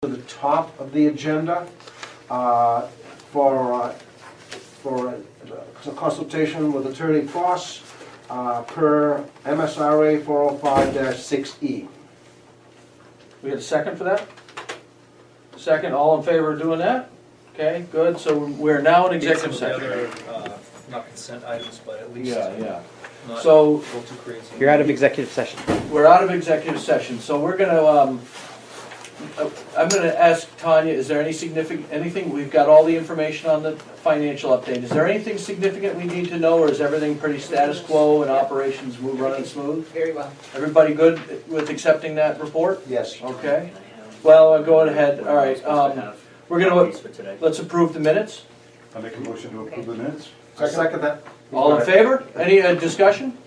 to the top of the agenda for a consultation with Attorney Cross per MSRA 405-6E. We had a second for that? Second, all in favor of doing that? Okay, good, so we're now in executive session. Not consent items, but at least Yeah. not So go too crazy. You're out of executive session. we're out of executive session, so we're gonna, I'm gonna ask Tanya, is there anything, we've got all the information on the financial update. Is there anything significant we need to know, or is everything pretty status quo and operations running smooth? Very well. Everybody good with accepting that report? Yes. Okay. Well, I'll go ahead, all right, we're gonna, let's approve the minutes. I make a motion to approve the minutes. Second that. All in favor? Any discussion?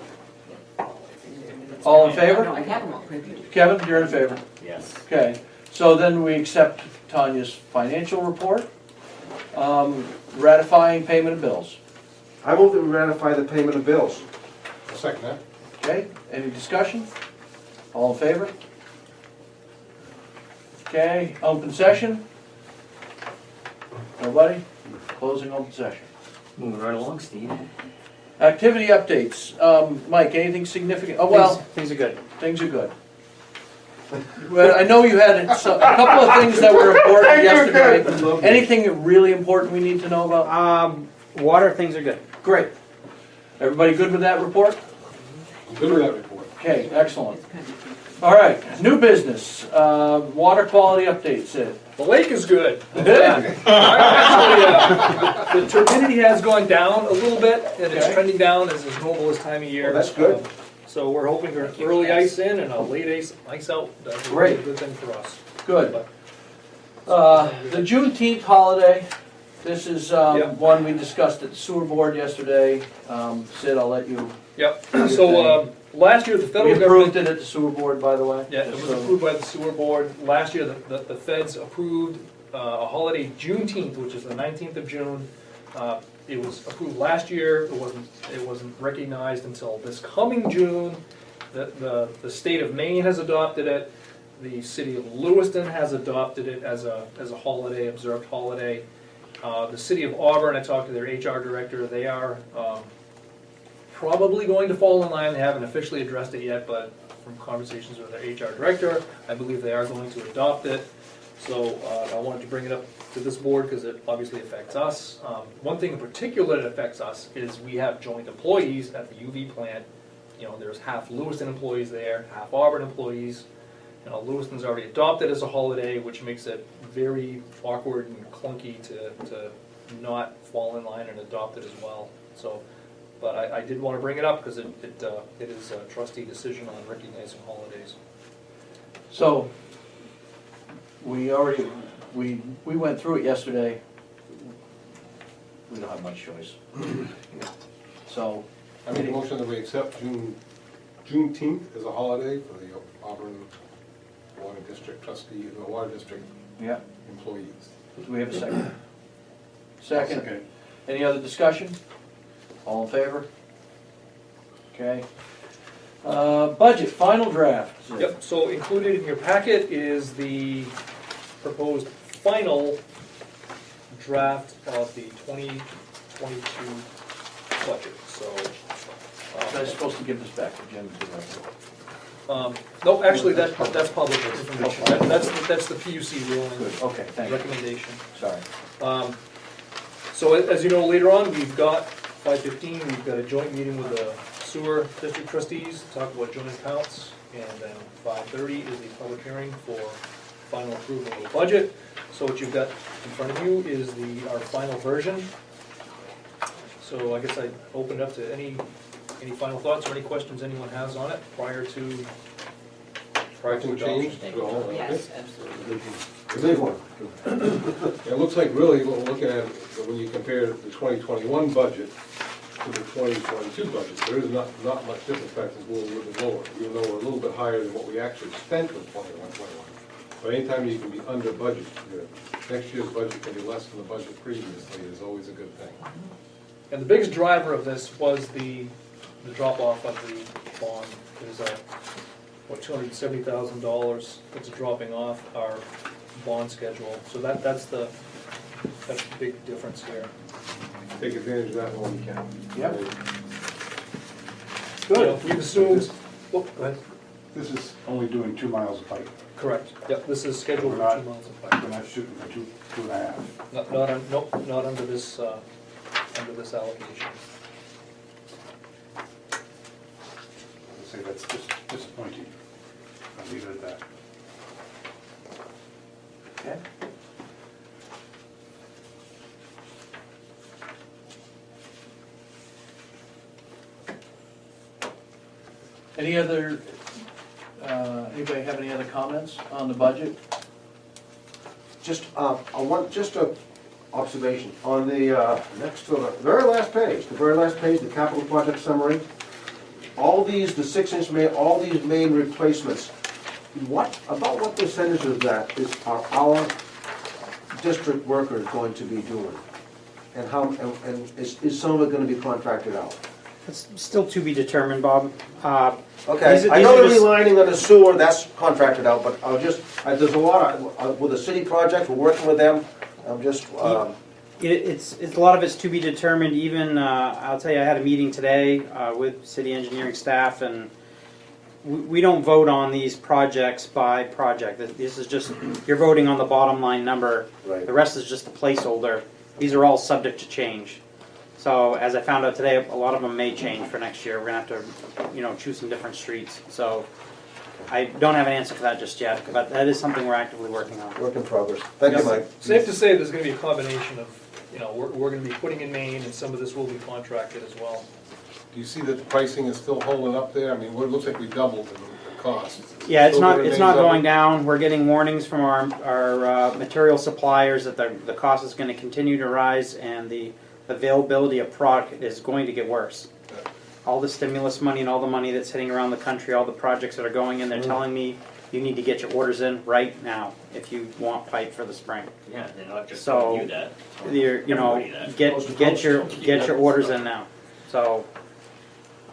All in favor? I have them all printed. Kevin, you're in favor? Yes. Okay, so then we accept Tanya's financial report, ratifying payment of bills. I move that we ratify the payment of bills. Second that. Okay, any discussion? All in favor? Okay, open session? Nobody? Closing open session. Moving right along, Steve. Activity updates. Mike, anything significant? Oh, well, Things are good. things are good. Well, I know you had a couple of things that were important yesterday. Anything really important we need to know about? Water, things are good. Great. Everybody good with that report? I'm good with that report. Okay, excellent. All right, new business, water quality update, Sid. The lake is good. Good. Actually, the turbidity has gone down a little bit, and it's Okay. trending down as normal this time of year. Oh, that's good. So we're hoping for early ice in and a late ice out. That's a Great. really good thing for us. Good. The Juneteenth holiday, this is Yep. one we discussed at the sewer board yesterday. Sid, I'll let you. Yep. So last year the We federal approved government. it at the sewer board, by the way. Yeah, it was So- approved by the sewer board. Last year, the feds approved a holiday Juneteenth, which is the 19th of June. It was approved last year. It wasn't recognized until this coming June. The state of Maine has adopted it. The city of Lewiston has adopted it as a holiday, observed holiday. The city of Auburn, I talked to their HR director. They are probably going to fall in line. They haven't officially addressed it yet, but from conversations with their HR director, I believe they are going to adopt it. So I wanted to bring it up to this board because it obviously affects us. One thing in particular that affects us is we have joint employees at the UV plant. You know, there's half Lewiston employees there, half Auburn employees. You know, Lewiston's already adopted as a holiday, which makes it very awkward and clunky to not fall in line and adopt it as well. So, but I did want to bring it up because it is a trustee decision on recognizing holidays. So, we went through it yesterday. We don't have much choice. So, I make a motion that we accept Juneteenth as a holiday for the Auburn Water District trustee, the Water District yeah, employees. do we have a second? Second. Any other discussion? All in favor? Okay. Budget, final draft. Yep, so included in your packet is the proposed final draft of the 2022 budget, so. I'm supposed to give this back to Jim too. No, actually, that's public information. That's the PUC ruling. Good, okay, thank you. Recommendation. Sorry. So as you know, later on, we've got 5:15, we've got a joint meeting with the sewer district trustees to talk about joint accounts, and then 5:30 is the public hearing for final approval of the budget. So what you've got in front of you is our final version. So I guess I open it up to any final thoughts or any questions anyone has on it prior to Nothing adoption. changed at all? Yes, absolutely. The big one. It looks like really what we're looking at, when you compare the 2021 budget to the 2022 budget, there is not much difference, in fact, it's a little bit lower, even though we're a little bit higher than what we actually spent in 21. But anytime you can be under budget, next year's budget can be less than the budget previously is always a good thing. And the biggest driver of this was the drop off of the bond. There's $270,000 that's dropping off. Our bond schedule. So that's the big difference here. Take advantage of that when we can. Yep. You know, Good. we've assumed, oh, go ahead. This is only doing 2 miles of pipe. Correct. Yep, this is scheduled for 2 miles of pipe. We're not shooting for two and a half. Nope, not under this allocation. I'd say that's just disappointing. I'll leave it at that. Okay. Any other, anybody have any other comments on the budget? Just, just a observation, on the, next to the very last page, the capital project summary, all these, the 6-inch main, all these main replacements, about what percentage of that are our district workers going to be doing? And how, and is some of it gonna be contracted out? It's still to be determined, Bob. Okay, These are- I these know are the just- relining of the sewer, that's contracted out, but there's a lot of, with the city project, we're working with them, I'm just, It's a lot of it's to be determined. Even I'll tell you, I had a meeting today with city engineering staff, and we don't vote on these projects by project. This is just, you're voting on the bottom line number. Right. The rest is just a placeholder. These are all subject to change. So as I found out today, a lot of them may change for next year. We're gonna have to, choose some different streets. So I don't have an answer for that just yet, but that is something we're actively working on. work in progress. Thank you, Mike. Safe to say there's gonna be a combination of, we're gonna be putting in Maine, and some of this will be contracted as well. Do you see that the pricing is still holding up there? I mean, it looks like we doubled the cost. Yeah, it's Still not, gonna it's remain not double? going down. We're getting warnings from our material suppliers that the cost is gonna continue to rise, and the availability of product is going to get worse. All the stimulus money and all the money that's hitting around the country, all the projects that are going in, they're telling me you need to get your orders in right now if you want pipe for the spring. Yeah, they're not just So, telling you that. You're, Everybody that. get your orders in now. So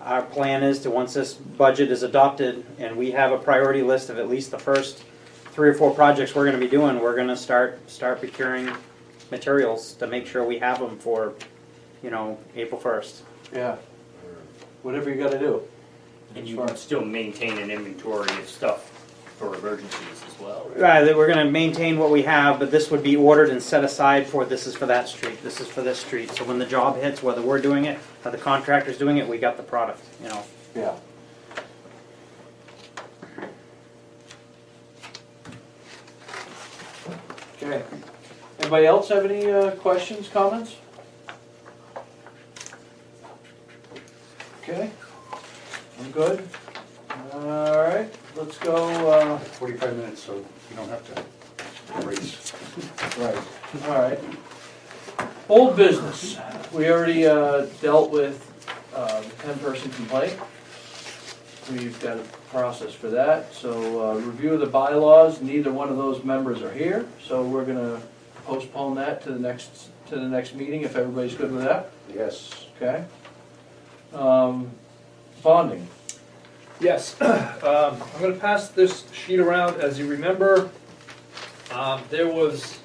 our plan is to, once this budget is adopted and we have a priority list of at least the first 3 or 4 projects we're gonna be doing, we're gonna start procuring materials to make sure we have them for, April 1st. Yeah. Whatever you gotta do. And you can still maintain an inventory of stuff for emergencies as well. Right, that we're gonna maintain what we have, but this would be ordered and set aside for, this is for that street, this is for this street. So when the job hits, whether we're doing it or the contractor's doing it, we got the product, Yeah. Okay. Anybody else have any questions, comments? Okay. I'm good. All right, let's go, 45 minutes, so you don't have to race. Right. all right. Old business. We already dealt with the 10-person complaint. We've got a process for that. So review of the bylaws, neither one of those members are here, so we're gonna postpone that to the next meeting if everybody's good with that. Yes. Okay. Bonding. Yes, I'm gonna pass this sheet around. As you remember, there was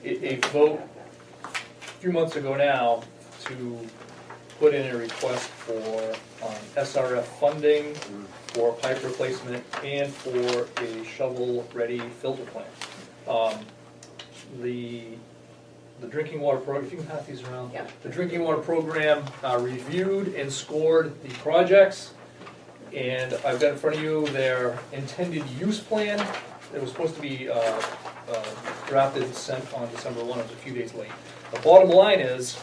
a vote a few months ago now to put in a request for SRF funding for pipe replacement and for a shovel-ready filter plant. The drinking water program, if you can pass these around. Yeah. The drinking water program reviewed and scored the projects. And I've got in front of you their intended use plan. It was supposed to be drafted and sent on December 1, it was a few days late. The bottom line is,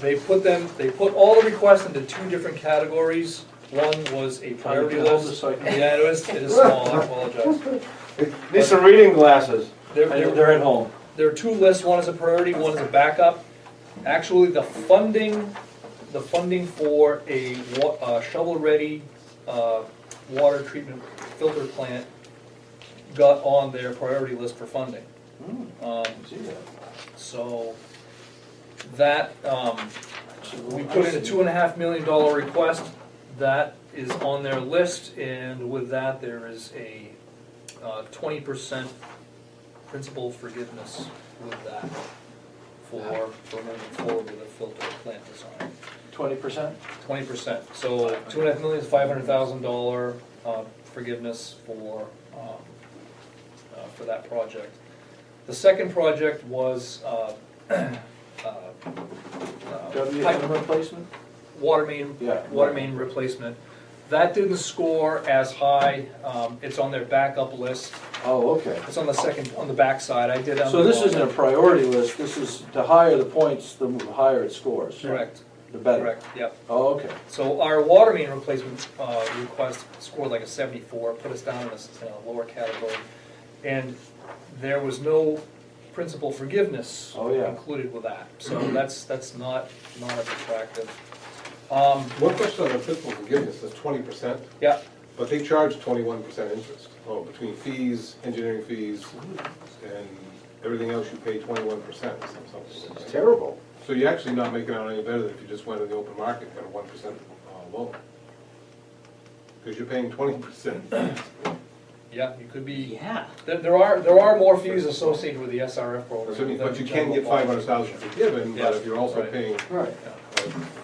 they put all the requests into 2 different categories. One was a priority Can you hold list. this so I can- Yeah, it is small, I apologize. Need some reading glasses. They're at home. There are 2 lists, one is a priority, one is a backup. Actually, the funding for a shovel-ready water treatment filter plant got on their priority list for funding. See that? So that, we put in a $2.5 million request. That is on their list, and with that, there is a 20% principal forgiveness with that for moving forward with a filter plant design. 20%? 20%, so $2.5 million is $500,000 forgiveness for that project. The second project was WM replacement? water main Yeah. replacement. That didn't score as high. It's on their backup list. Oh, okay. It's on the back side. I did. So this isn't a priority list, this is the higher the points, the higher it scores. Correct. The better. Correct. Yep. Oh, okay. So our water main replacement request scored like a 74, put us down in a lower category, and there was no principal forgiveness Oh, yeah. included with that. So that's not as attractive. One question on the principal forgiveness is 20%, Yeah. but they charge 21% interest. Oh, between fees, engineering fees, and everything else, you pay 21% or something. It's terrible. So you're actually not making out any better than if you just went in the open market and got a 1% loan. Because you're paying 20%. Yeah, you could be. Yeah. There are more fees associated with the SRF program. But you can get 500,000 forgiven, but if you're also Right. paying Right.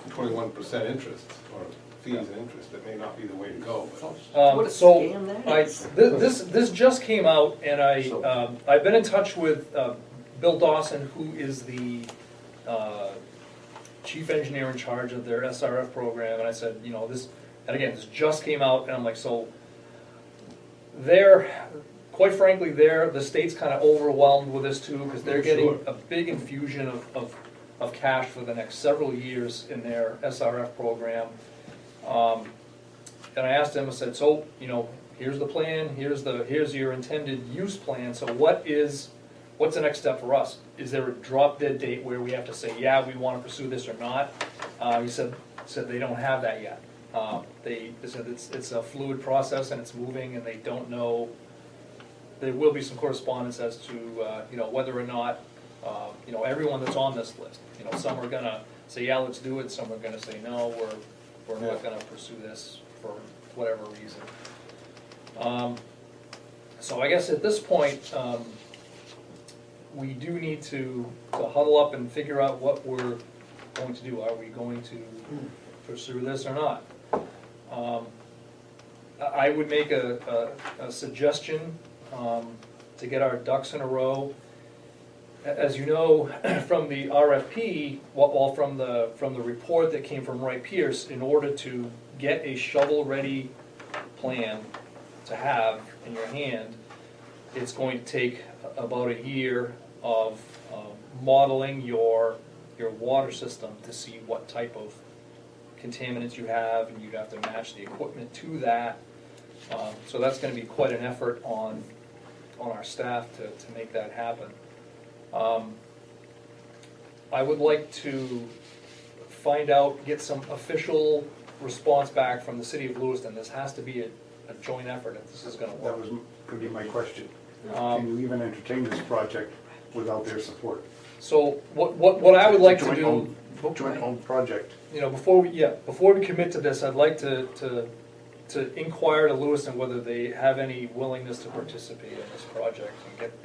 21% interest, or fees and interest, that may not be the way to go. But What a So, scam that is. this just came out, and I've been in touch with Bill Dawson, who is the chief engineer in charge of their SRF program, and I said, this, and again, this just came out, and I'm like, so, quite frankly, the state's kind of overwhelmed with this too, because they're getting Sure. a big infusion of cash for the next several years in their SRF program. And I asked him, I said, so, here's the plan, here's your intended use plan, so what's the next step for us? Is there a drop dead date where we have to say, yeah, we want to pursue this or not? He said they don't have that yet. They said it's a fluid process and it's moving, and they don't know. There will be some correspondence as to whether or not everyone that's on this list. Some are gonna say, yeah, let's do it. Some are gonna say, no, we're not gonna pursue this for whatever reason. So I guess at this point, we do need to huddle up and figure out what we're going to do. Are we going to pursue this or not? I would make a suggestion to get our ducks in a row. As you know, from the RFP, from the report that came from Wright Pierce, in order to get a shovel-ready plan to have in your hand, it's going to take about a year of modeling your water system to see what type of contaminants you have, and you'd have to match the equipment to that. So that's going to be quite an effort on our staff to make that happen. I would like to get some official response back from the city of Lewiston. This has to be a joint effort if this is going to work. That was, could be my question. Can you even entertain this project without their support? So what I would like to do, Joint-owned project. before we commit to this, I'd like to inquire to Lewiston whether they have any willingness to participate in this project and get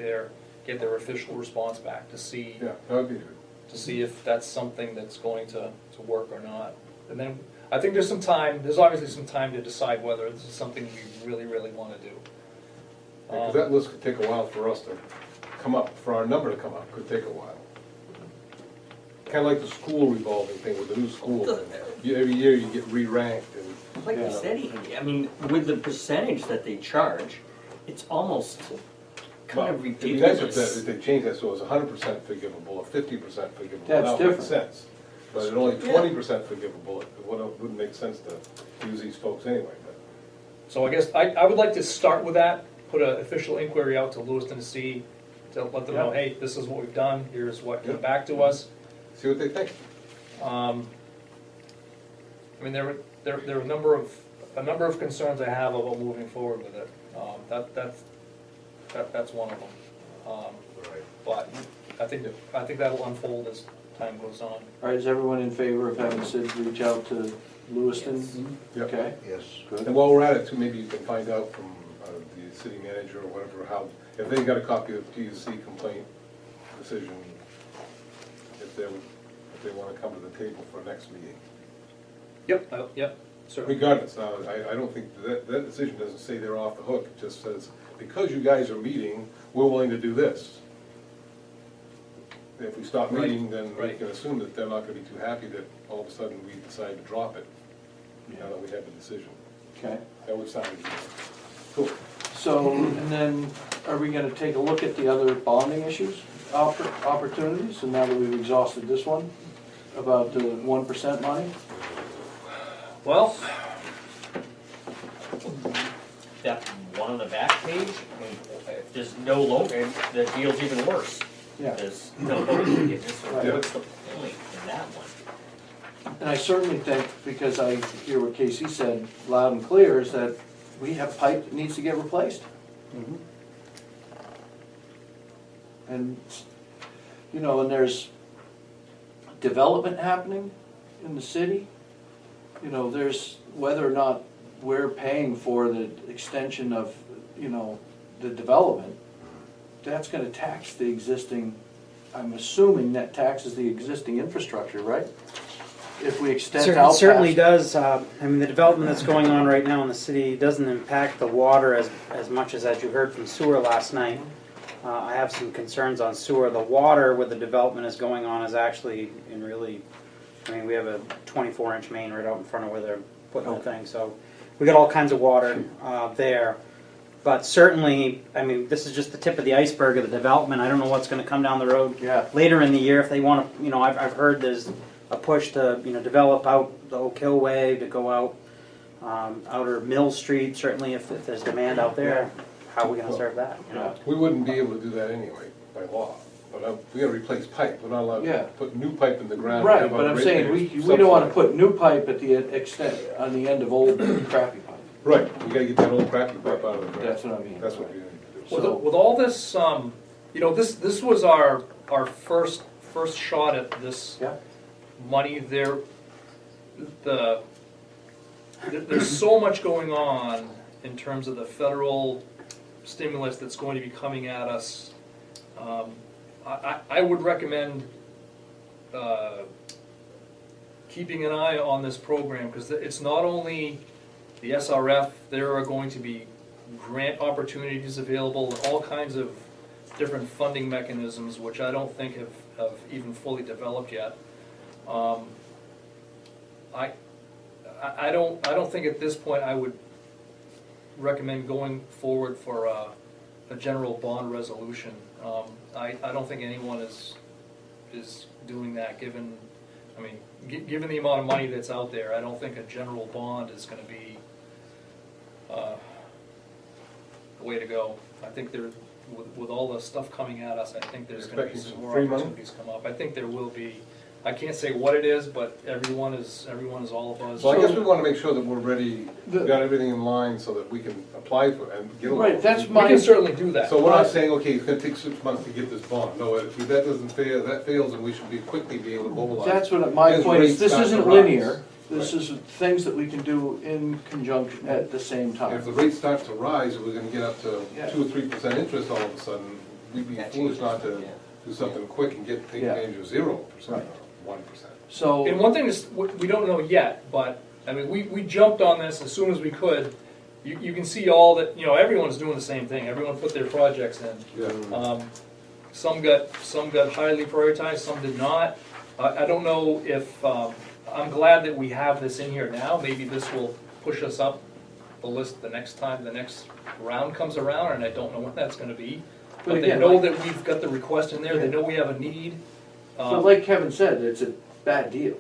their official response back to see. Yeah, that would be good. To see if that's something that's going to work or not. And then, I think there's obviously some time to decide whether this is something we really, really want to do. Because that list could take a while for us to come up, for our number to come up, could take a while. Kind of like the school revolving thing with the new school. Every year you get re-ranked and. Like you said, I mean, with the percentage that they charge, it's almost kind of It'd be nice ridiculous. if they changed that so it was 100% forgivable or 50% forgivable. That's That would make different. sense. But at only 20% forgivable, it wouldn't make sense to use these folks anyway. But So I guess I would like to start with that, put an official inquiry out to Lewiston to let them know, hey, this is what we've done, here's what came back to us. see what they think. I mean, there are a number of concerns I have about moving forward with it. That's one of them. But I think that'll unfold as time goes on. All right, is everyone in favor of having Sid reach out to Lewiston? Yep. Okay, Yes. good. And while we're at it too, maybe you can find out from the city manager or whatever, how, if they got a copy of the PUC complaint decision, if they wanna come to the table for next meeting. Yep, certainly. Regardless, now, I don't think that decision doesn't say they're off the hook, it just says, because you guys are meeting, we're willing to do this. If we stop Right, meeting, then we right. can assume that they're not gonna be too happy that all of a sudden we decide to drop it, now that we have the decision. Okay. That would sound cool. So, and then, are we gonna take a look at the other bonding issues, opportunities, and now that we've exhausted this one, about the 1% money? Well, That one on the back page, I mean, if there's no loan, and the deal's even worse. Yeah. There's no loan forgiveness, so Right. what's the point in that one? And I certainly think, because I hear what Casey said loud and clear, is that we have pipe that needs to get replaced. And, you know, and there's development happening in the city. You know, there's, whether or not we're paying for the extension of, you know, the development, that's gonna tax the existing, I'm assuming that taxes the existing infrastructure, right? If we extend out It past. certainly does. I mean, the development that's going on right now in the city doesn't impact the water as much as you heard from sewer last night. I have some concerns on sewer. The water where the development is going on is actually in really, I mean, we have a 24-inch main right out in front of where they're putting the thing, so we got all kinds of water there. But certainly, I mean, this is just the tip of the iceberg of the development. I don't know what's going to come down the road later in the year if they want to. You know, I've heard there's a push to develop out the Oak Hill Way to go out outer Mill Street. Certainly, if there's demand out there, how are we going to serve that? You know? We wouldn't be able to do that anyway, by law, but we gotta replace pipe, we're not allowed to put new pipe in the ground. Right, Have but a I'm rate saying, base we don't wanna subsidy. put new pipe at the extent, on the end of old crappy pipe. Right, we gotta get that old crappy pipe out of the ground. That's what I mean. That's what we need to do. So- with all this, you know, this was our first shot at this Yeah. money. There's so much going on in terms of the federal stimulus that's going to be coming at us. I would recommend keeping an eye on this program, because it's not only the SRF, there are going to be grant opportunities available, and all kinds of different funding mechanisms, which I don't think have even fully developed yet. I don't think at this point I would recommend going forward for a general bond resolution. I don't think anyone is doing that, given, I mean, given the amount of money that's out there. I don't think a general bond is gonna be the way to go. I think with all the stuff coming at us, I think there's gonna be Expecting some some more free money? opportunities come up. I think there will be. I can't say what it is, but everyone is all of us. Well, I guess we wanna make sure that we're ready, we've got everything in line so that we can apply for and get a loan. Right, that's We my, can certainly do that. So we're not saying, okay, it's gonna take 6 months to get this bond, no, if that doesn't fail, that fails, and we should quickly be able to mobilize. that's what my As point is, rates this start to isn't rise. linear. This is things that we can do in conjunction at the same If time. the rate starts to rise, and we're gonna get up to Yeah. 2 or 3% interest all of a sudden, we'd be foolish not to do something quick and take Yeah. advantage of 0% Right. or 1%. So, And one thing is, we don't know yet, but, I mean, we jumped on this as soon as we could. You can see all that, you know, everyone's doing the same thing. Everyone put their projects in. Yeah. Some got highly prioritized, some did not. I don't know if, I'm glad that we have this in here now. Maybe this will push us up the list the next time the next round comes around, and I don't know when that's gonna be. But But they again, know like- that we've got the request in there, they know we have a need. but like Kevin said, it's a bad deal.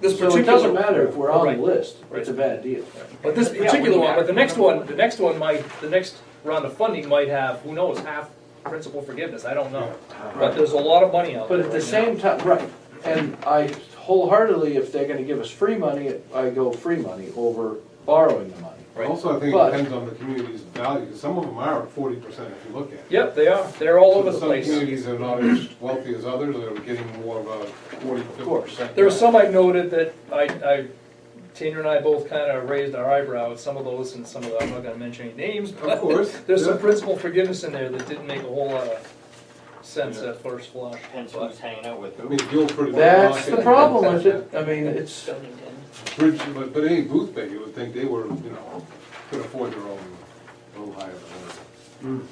This So it particular- doesn't matter if we're on Right. the list, Right. it's a bad deal. But this Yeah, particular we one, have- but the next one might, the next round of funding might have, who knows, half principal forgiveness, I don't know. But there's a lot of money out there But at the right same time, right, and I wholeheartedly, if they're gonna give us free money, I go free money over borrowing the money. Right. Also, I think it But- depends on the community's value, because some of them are at 40% if you look at it. Yep, they are, they're all over the Some place. communities are not as wealthy as others, that are getting more of a 40, 50%. There were some I noted that I Tanya and I both kind of raised our eyebrow at some of those and some of the, I'm not gonna mention any names, but Of course. there's some Yeah. principal forgiveness in there that didn't make a whole lot of sense at first flush. Depends But who's hanging out with I who. mean, Gil's pretty much. That's the problem with it, I mean, it's, Bridge, but any booth pay, you would think they were, could afford their own, a little higher than others.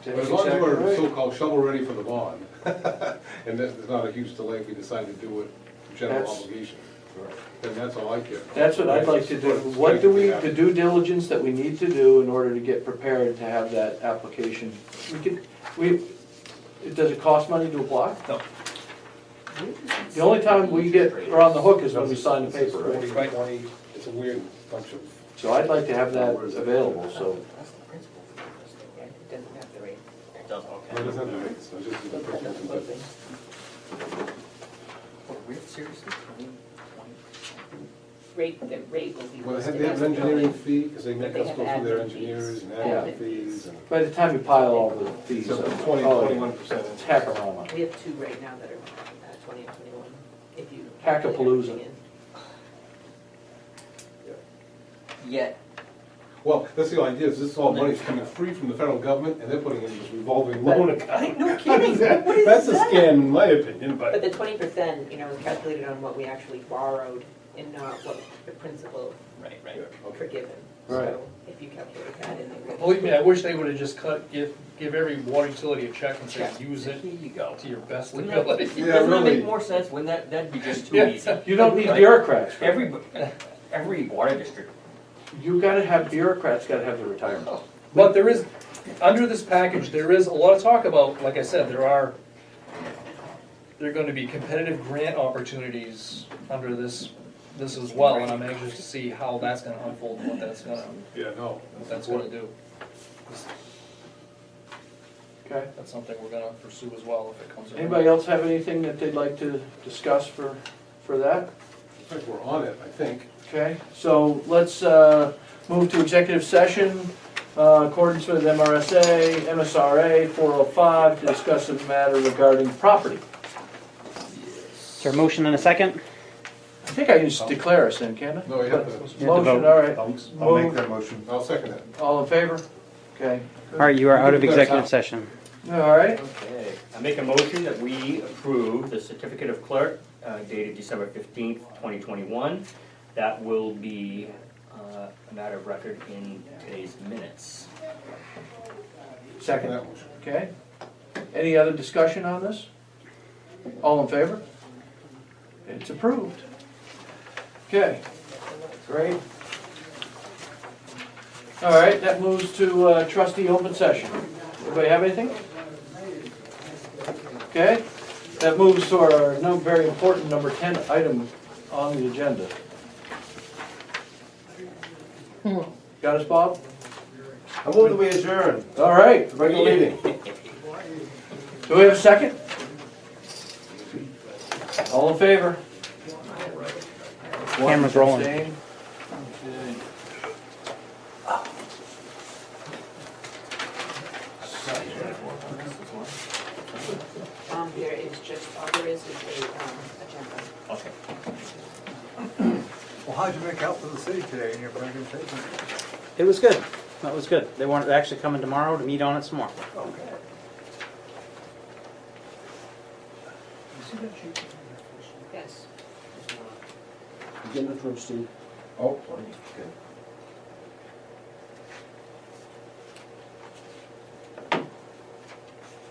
But as long as Exactly we're right. so-called shovel-ready for the bond, and there's not a huge delay if we decide to do it, general That's- obligation, then that's all I care. That's what I'd like to do. What do we, the due diligence that we need to do in order to get prepared to have that application? Does it cost money to apply? No. The only time we are on the hook is when we sign the paper, right? 40, 20, it's a weird bunch of, So I'd like to have that available, so. It doesn't have the rate. It does, well, it okay. doesn't have to be, so it's just the principles and business. Seriously? The rate will be Well, listed they have as an the engineering building. fee, because they make But us they go have through their admin fees. engineers and Yeah. admin fees and. By the time you pile all the fees So up. 20, oh, 21%. It's heck-a-rama. We have two right now that are 20 and 21, if you. Hackapalooza. everything in. Yet, Well, that's the idea, is this all money's coming free from the federal government, and they're putting it in this revolving loan account. no kidding, what is That's a that? scam, in my opinion, But but. the 20%, is calculated on what we actually borrowed and not what the principal Right, right. forgiven. Right. So if you calculate that in there. believe me, I wish they would have just give every water utility a check and say, Check. use it Here you go. to your best Wouldn't that, ability. Yeah, doesn't that really. make more sense? Wouldn't that'd be just too Yeah. easy? You don't need Right. bureaucrats. Every water district. You gotta have, bureaucrats gotta have the retirement. But there is, under this package, there is a lot of talk about, like I said, there are gonna be competitive grant opportunities under this as well, and I'm anxious to see how that's gonna unfold, and what that's gonna do. Okay. That's something we're gonna pursue as well if it comes around. Anybody else have anything that they'd like to discuss for that? I think we're on it, I think. Okay, so let's move to executive session, accordance with MRSA, MSRA 405, to discuss a matter regarding property. Is there a motion and a second? I think I can just declare us then, can't I? No, you have to, You have to Motion, vote. all right. I'll make that motion. I'll second that. All in favor? Okay. All right, you are out of executive session. All right. Okay, I make a motion that we approve the certificate of clerk dated December 15th, 2021. That will be a matter of record in today's minutes. Second. That motion. Okay. Any other discussion on this? All in favor? It's approved. Okay, great. All right, that moves to trustee open session. Anybody have anything? Okay, that moves to our very important number 10 item on the agenda. Got us, Bob? I move that we adjourn, All right. regular meeting. Do we have a second? All in favor? Camera's rolling. Abstain? There is just, all there is a agenda. Okay. Well, how'd you make out for the city today in your presentation? It was good. That was good. They want to actually come in tomorrow to meet on it some more. Okay. Yes. Agenda trustee. Oh, Okay.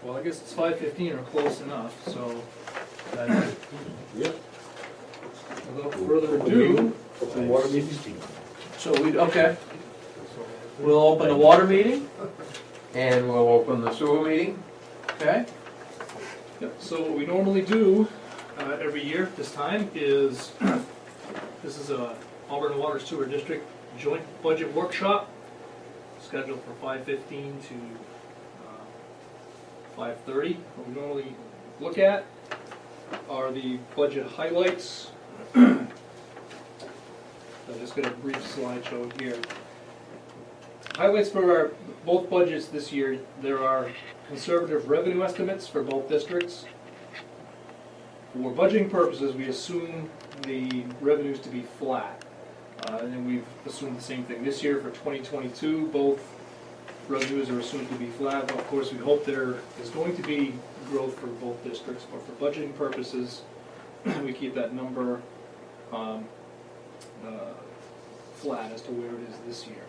Well, I guess it's 5:15 or close enough, so yeah. without further ado, Water meeting. So okay. We'll open the water meeting, And we'll open the sewer meeting. okay? Yep, so what we normally do every year this time is, this is a Auburn Water Sewer District Joint Budget Workshop, scheduled for 5:15 to 5:30. What we normally look at are the budget highlights. I'm just going to brief slideshow here. Highlights for both budgets this year, there are conservative revenue estimates for both districts. For budgeting purposes, we assume the revenues to be flat. And we've assumed the same thing this year for 2022. Both revenues are assumed to be flat. Of course, we hope there is going to be growth for both districts, but for budgeting purposes, we keep that number flat as to where it is this year.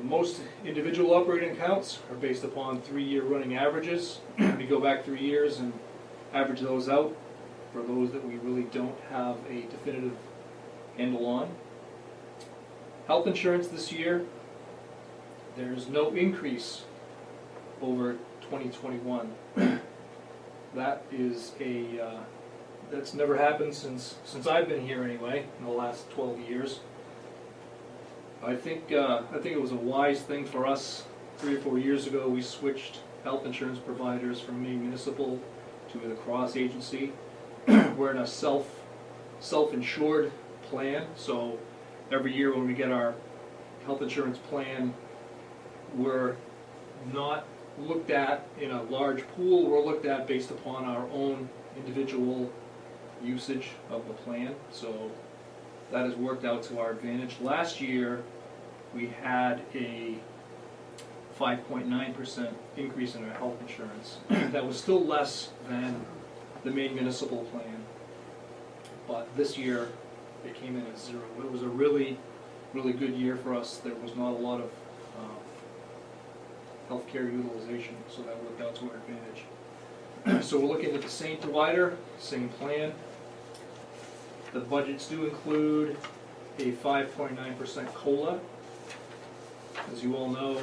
Most individual operating accounts are based upon 3-year running averages. We go back 3 years and average those out for those that we really don't have a definitive handle on. Health insurance this year, there's no increase over 2021. That is that's never happened since I've been here anyway, in the last 12 years. I think it was a wise thing for us. 3 or 4 years ago, we switched health insurance providers from Maine Municipal to the Cross Agency. We're in a self-insured plan, so every year when we get our health insurance plan, we're not looked at in a large pool. We're looked at based upon our own individual usage of the plan, so that has worked out to our advantage. Last year, we had a 5.9% increase in our health insurance. That was still less than the Maine Municipal plan, but this year it came in at 0. It was a really, really good year for us. There was not a lot of healthcare utilization, so that worked out to our advantage. So we're looking at the same divider, same plan. The budgets do include a 5.9% COLA. As you all know,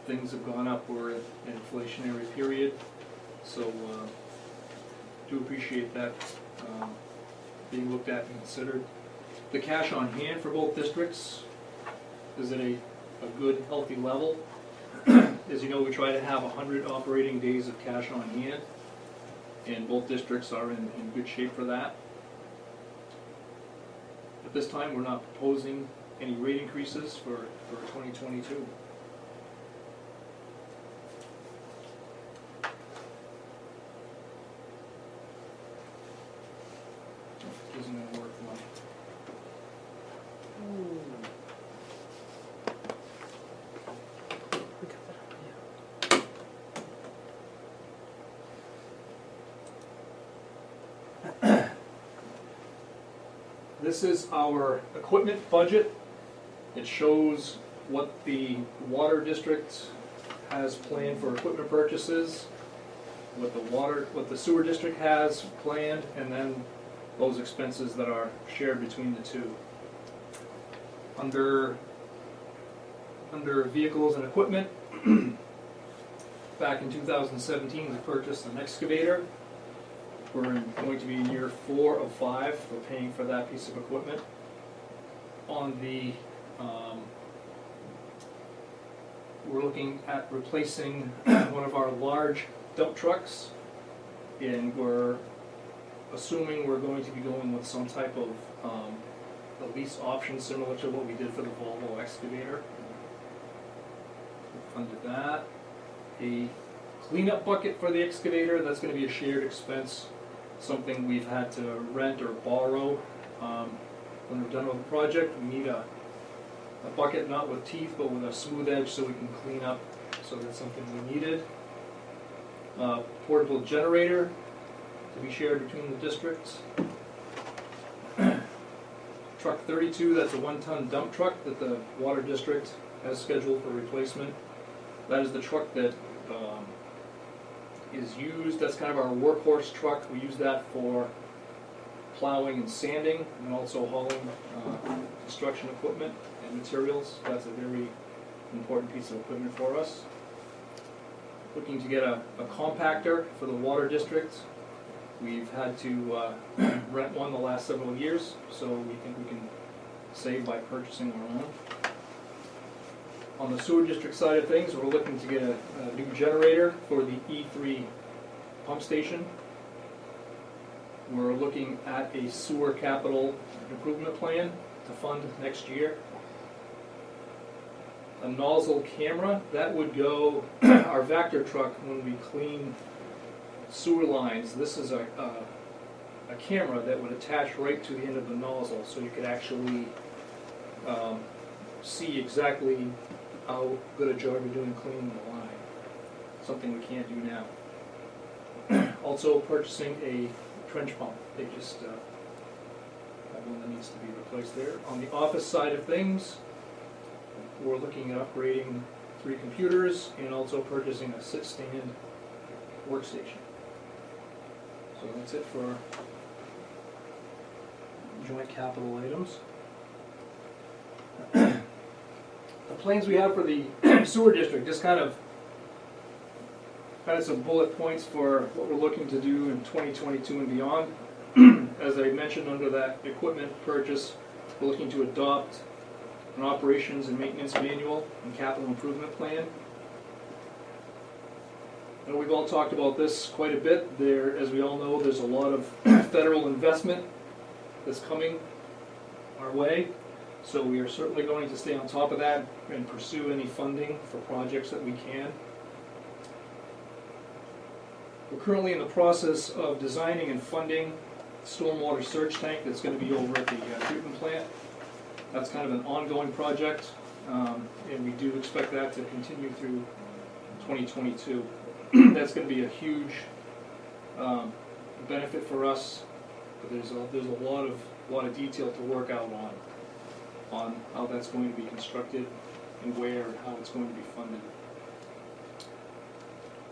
things have gone up. We're in an inflationary period, so do appreciate that being looked at and considered. The cash on hand for both districts is at a good, healthy level. As you know, we try to have 100 operating days of cash on hand, and both districts are in good shape for that. At this time, we're not proposing any rate increases for 2022. Isn't gonna work for me. This is our equipment budget. It shows what the water district has planned for equipment purchases, what the sewer district has planned, and then those expenses that are shared between the two. Under vehicles and equipment, back in 2017, we purchased an excavator. We're going to be in year 4 of 5 for paying for that piece of equipment. On the, we're looking at replacing one of our large dump trucks, and we're assuming we're going to be going with some type of a lease option similar to what we did for the Volvo excavator. We funded that. A cleanup bucket for the excavator, that's going to be a shared expense, something we've had to rent or borrow. When we're done with the project, we need a bucket not with teeth but with a smooth edge so we can clean up, so that's something we needed. Portable generator to be shared between the districts. Truck 32, that's a 1-ton dump truck that the water district has scheduled for replacement. That is the truck that is used, that's kind of our workhorse truck. We use that for plowing and sanding, and also hauling construction equipment and materials. That's a very important piece of equipment for us. Looking to get a compactor for the water district. We've had to rent one the last several years, so we think we can save by purchasing our own. On the sewer district side of things, we're looking to get a new generator for the E3 pump station. We're looking at a sewer capital improvement plan to fund next year. A nozzle camera, that would go, our Vector truck, when we clean sewer lines, this is a a camera that would attach right to the end of the nozzle, so you could actually see exactly how good a job you're doing cleaning the line. Something we can't do now. Also purchasing a trench pump. They just have one that needs to be replaced there. On the office side of things, we're looking at upgrading 3 computers and also purchasing a sit-stand workstation. So that's it for joint capital items. The plans we have for the sewer district, just kind of some bullet points for what we're looking to do in 2022 and beyond. As I mentioned under that equipment purchase, we're looking to adopt an operations and maintenance manual and capital improvement plan. I know we've all talked about this quite a bit. There, as we all know, there's a lot of federal investment that's coming our way. So we are certainly going to stay on top of that and pursue any funding for projects that we can. We're currently in the process of designing and funding the stormwater surge tank that's going to be over at the treatment plant. That's kind of an ongoing project, and we do expect that to continue through 2022. That's going to be a huge benefit for us, but there's a lot of detail to work out on how that's going to be constructed and where and how it's going to be funded.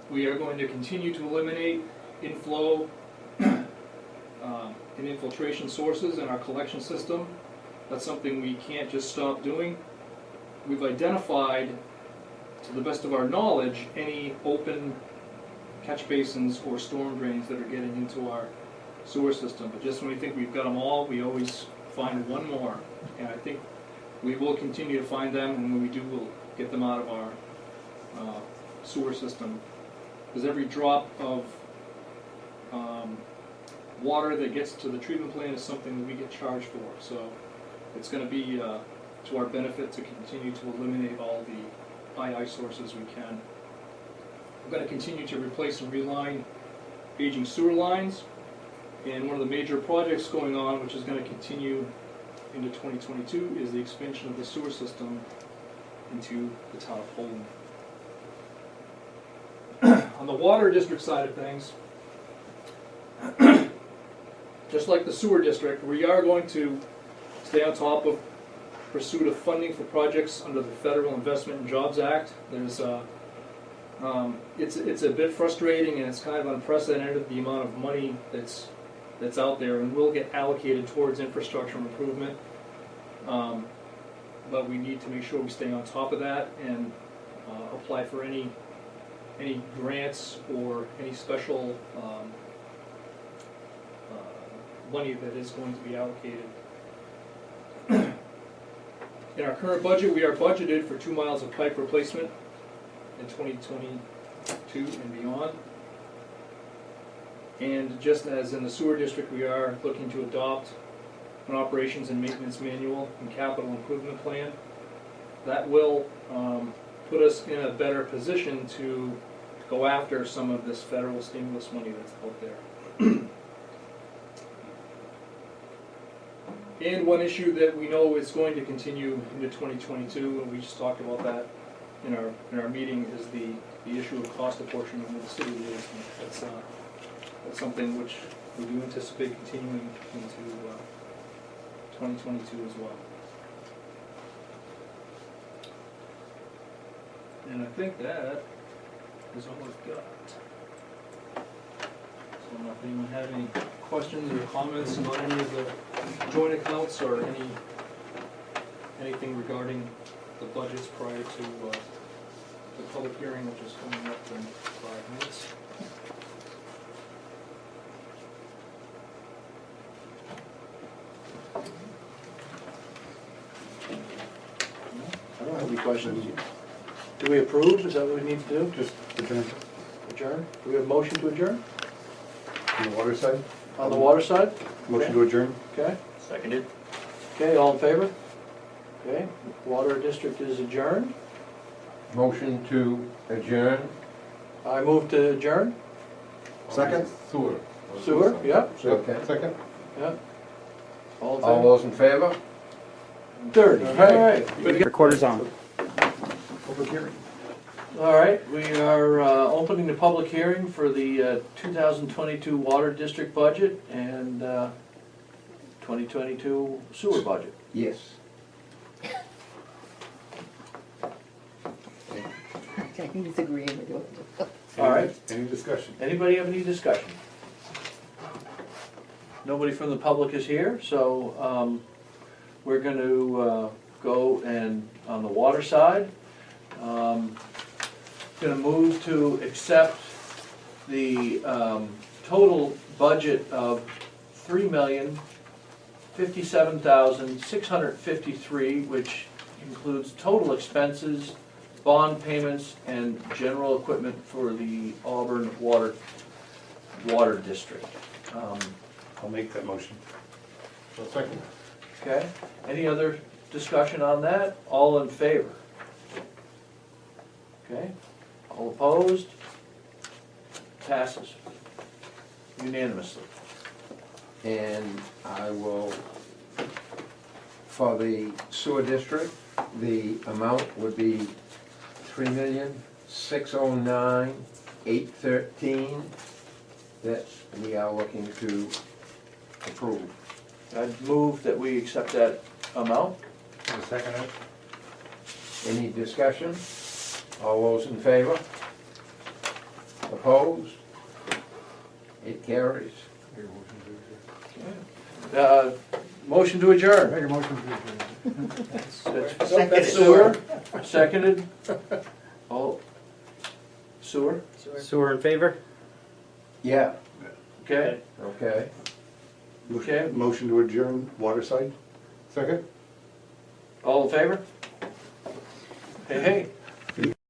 We are going to continue to eliminate inflow and infiltration sources in our collection system. That's something we can't just stop doing. We've identified, to the best of our knowledge, any open catch basins or storm drains that are getting into our sewer system. But just when we think we've got them all, we always find one more. And I think we will continue to find them, and when we do, we'll get them out of our sewer system. Because every drop of water that gets to the treatment plant is something that we get charged for. So it's going to be to our benefit to continue to eliminate all the II sources we can. We're going to continue to replace and reline aging sewer lines. And one of the major projects going on, which is going to continue into 2022, is the expansion of the sewer system into the town of Poland. On the water district side of things, just like the sewer district, we are going to stay on top of pursuit of funding for projects under the Federal Investment and Jobs Act. There's it's a bit frustrating, and it's kind of unprecedented, the amount of money that's out there, and will get allocated towards infrastructure improvement. But we need to make sure we stay on top of that and apply for any grants or any special money that is going to be allocated. In our current budget, we are budgeted for 2 miles of pipe replacement in 2022 and beyond. And just as in the sewer district, we are looking to adopt an operations and maintenance manual and capital improvement plan. That will put us in a better position to go after some of this federal stimulus money that's out there. And one issue that we know is going to continue into 2022, and we just talked about that in our meeting, is the issue of cost apportionment of the city liaison. That's something which we do anticipate continuing into 2022 as well. And I think that is all we've got. So if anyone have any questions or comments about any of the joint accounts or anything regarding the budgets prior to the public hearing, which is coming up in 5 minutes. I don't have any questions. Do we approve? Is that what we need to do? Just adjourn. Adjourn? Do we have a motion to adjourn? On the water side? On the water side? Motion to adjourn? Okay. Seconded. Okay, all in favor? Okay, water district is adjourned. Motion to adjourn. I move to adjourn. Second? Sewer. Sewer, yeah, Okay. Second? yeah. All in All favor? those in favor? 30, all right. Recorder's on. Public hearing. All right, we are opening the public hearing for the 2022 Water District budget and 2022 sewer budget. Yes. He's agreeing with you. All right. Any discussion? Anybody have any discussion? Nobody from the public is here, so we're going to go and, on the water side, going to move to accept the total budget of $3,057,653, which includes total expenses, bond payments, and general equipment for the Auburn Water District. I'll make that motion. Second. Okay, any other discussion on that? All in favor? Okay, all opposed? Passes unanimously. And I will, for the sewer district, the amount would be $3,609,813 that we are looking to approve. I'd move that we accept that amount. I'll second it. Any discussion? All those in favor? Opposed? It carries. Motion to adjourn. Make a motion to adjourn. That's sewer, seconded. All, sewer, Sewer in favor? Yeah, okay, okay. okay, Motion to adjourn, water side? Second? all in favor? Hey, hey.